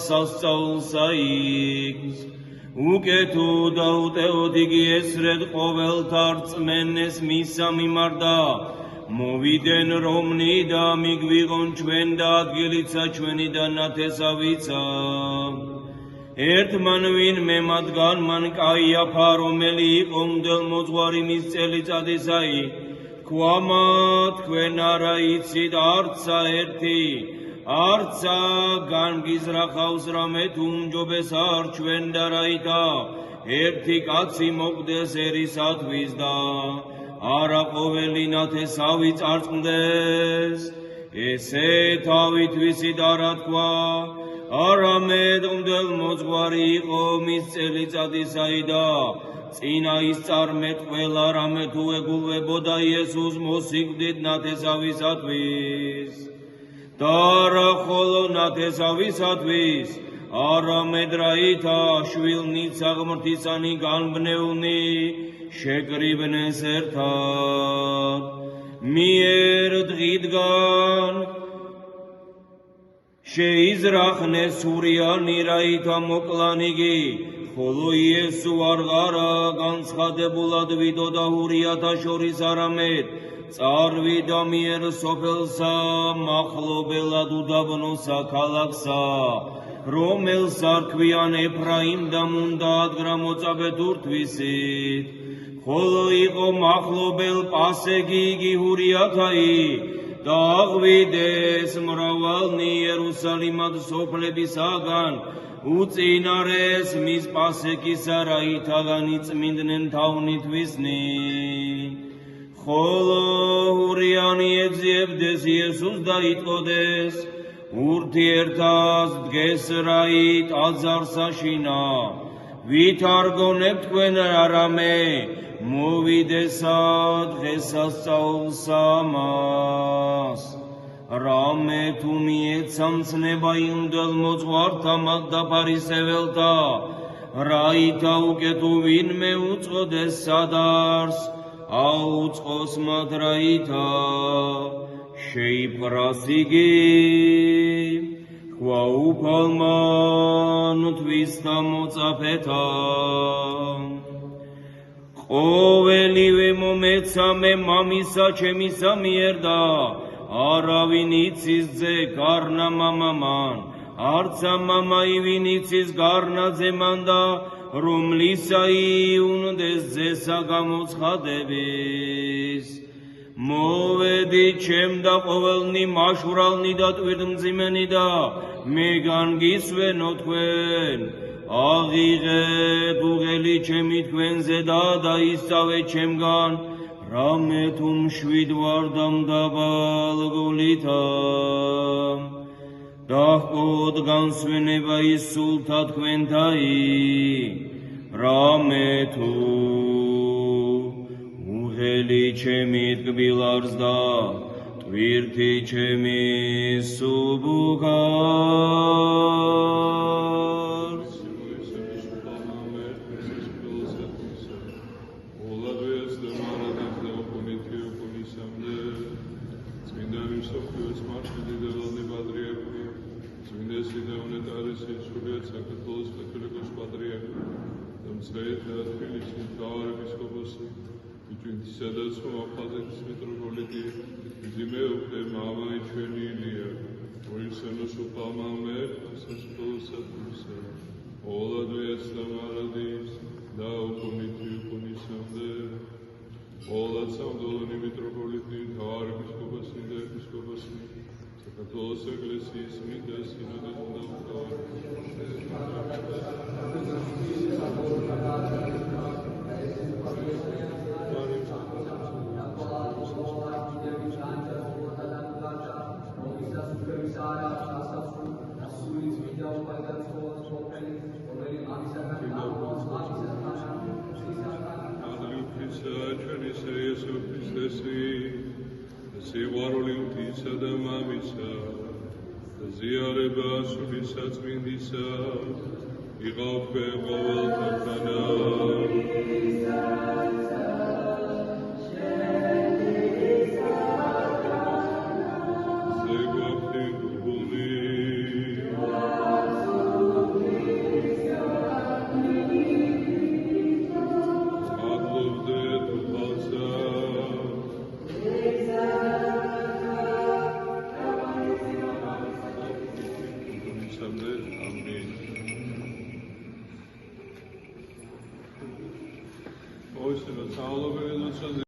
სასწაულსა იქს უკეთო და უტეოდინგი ესრედ ყოველთა რწმენეს მისა მიმარდა მოვიდნენ რომნი და მიგვიღონ ჩვენ და ადგილიცა ჩვენი და ნათესავიცა ერთმან ვინმე მათგანმან კაიაფა რომელი იყო მდელმოძღვარი მის წელიწადისაი თქვამა თქვენ არა იცით არცა ერთი არცა განგიზრახავს რამე თუ უმჯობეს არ ჩვენ და რაითა ერთი კაცი მოკვდეს ერისათვის და არა ყოველი ნათესავი წარწყმდეს ესე თავითვისი და რა თქვა არამედ მდელმოძღვარი იყო მის წელიწადისაი და წინა ის წარმეტყველა რამე თუ ეგუებოდა იესოს მოსიკვდით ნათესავისათვის და რა ხოლო ნათესავისათვის არამედ რაითა შვილნიც აღმრთისანი განბნეულნი შეკრიბნეს ერთად მიერ დღიდან შეიზრახნეს სურიანი რაითა მოკლანიგი ხოლო იესო არღარა განცხადებულად ვიდოდა ურიათა შორის არამედ წარვიდა მიერ სოფელსა მახლობელად უდაბნოსა ქალაქსა რომელსა რქვიან ეფრაიმ და მუნდა ადგრა მოწაბეთურთვისით ხოლო იყო მახლობელ პასეგი იგი ურიათაი და აღვიდეს მრავალნი იერუსალიმად სოფლებისაგან უწინარეს მის პასექისა რაითაგან იწმინდნენ თავნითვისნი ხოლო ურიანი ეძიებდეს იესოს და იტყოდეს ურთიერთას დგეს რაით აძარსაშინა ვით არ გონებთ თქვენ არამე მოვიდესა დღესასწაულსა მას რამე თუ მიეცამცნება იმ მდელმოძღვართა მათ და ფარისეველთა რაითა უკეთო ვინმე უწყოდეს სადარს აუწყოს მათ რაითა შეიპრას იგი ხვაუფალმან თვისთა მოწაფეთა ყოველივე მომეცა მე მამისა ჩემისა მიერ და არავინ იცის ძე გარნა მამამან არცა მამაივინ იცის გარნა ძემან და რომლისა იუნდეს ძესა გამოცხადების მოვედი ჩემ და ყოველნი მაშვრალნი და ტვირთმძიმენი და მეგან გისვენო თქვენ აღიღეთ უღელი ჩემი თქვენზე და ისწავე ჩემგან რამე თუ მშვიდ ვარ დამდაბალ გულითა დაჰყოთ განსვენება ის სულთა თქვენთაი რამე თუ უღელი ჩემი ტკბილარს და ტვირთი ჩემი სუბუქარს სადაც მოახალხეს მიტროპოლიტი ძიმეუფე მამაი ჩვენი ილია მოიხსენოს უფალმამე სასწაულსა ოლადვეს დამარადის და უკუნითი უკუნისამდე ოლად სამდოლონი მიტროპოლიტი მთავარეპისკოპოსი და ეპისკოპოსი საქართველოს ეკლესიის მიდა სინოდის და სიყვარული ღვთისა და მამისა და ზიარება სულისა წმინდისა იყავ ყოველთანა